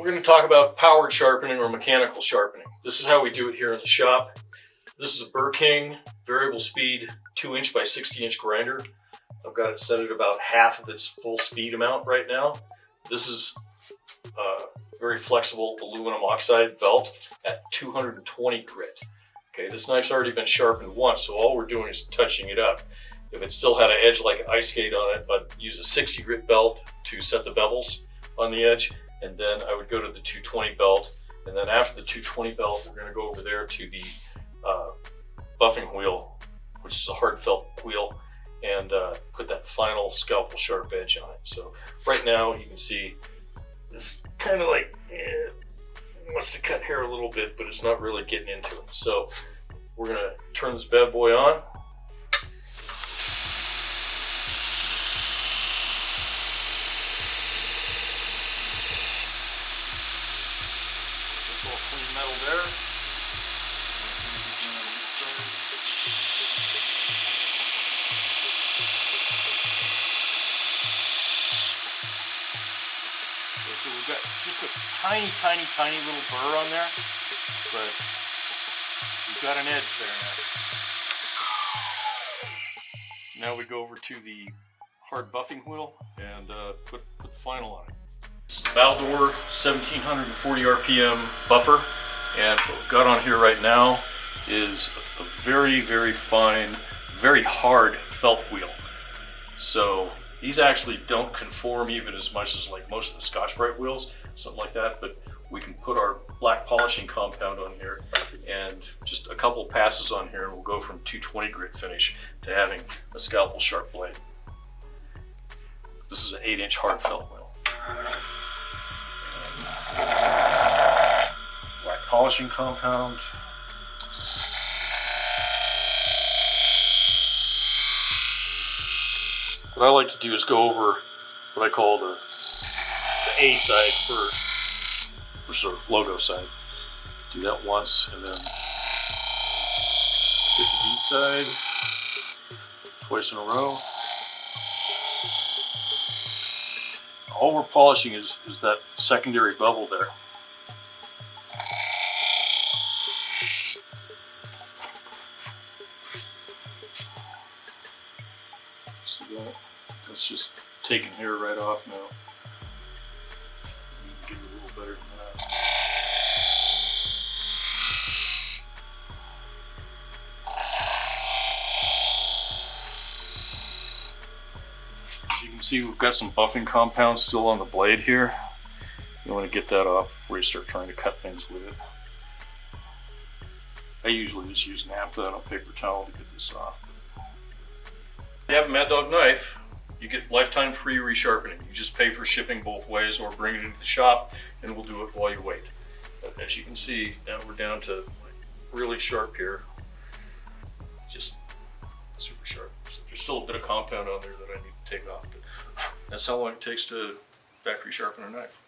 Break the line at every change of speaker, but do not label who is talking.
We're going to talk about powered sharpening or mechanical sharpening. This is how we do it here in the shop. This is a Burr King variable speed 2" by 60" grinder. I've got it set at about half of its full speed amount right now. This is a very flexible aluminum oxide belt at 220 grit. Okay, this knife's already been sharpened once, so all we're doing is touching it up. If it still had an edge like an ice skate on it, I'd use a 60 grit belt to set the bevels on the edge, and then I would go to the 220 belt, and then after the 220 belt, we're going to go over there to the buffing wheel, which is a hard felt wheel, and put that final scalpel sharp edge on it. So right now you can see this kind of like wants to cut hair a little bit, but it's not really getting into it. So we're going to turn this bad boy on. Clean metal there. So we've got just a tiny little burr on there, but we've got an edge there now. Now we go over to the hard buffing wheel and put the final on it. Baldor 1740 RPM buffer, and what we've got on here right now is a very fine, very hard felt wheel. So these actually don't conform even as much as like most of the Scotch-Brite wheels, something like that, but we can put our black polishing compound on here and just a couple passes on here and we'll go from 220 grit finish to having a scalpel sharp blade. This is an 8" hard felt wheel. Black polishing compound. What I like to do is go over what I call the A side first, which is our logo side. Do that once and then hit the B side twice in a row. All we're polishing is that secondary bevel there. So that's just taking hair right off now. You can get it a little better than that. As you can see, we've got some buffing compound still on the blade here. You want to get that off before you start trying to cut things with it. I usually just use naphtha and a paper towel to get this off. If you have a Mad Dog knife, you get lifetime free re-sharpening. You just pay for shipping both ways or bring it into the shop and we'll do it while you wait. But as you can see, now we're down to like really sharp here. Just super sharp. So there's still a bit of compound on there that I need to take off, but that's how long it takes to factory sharpen a knife.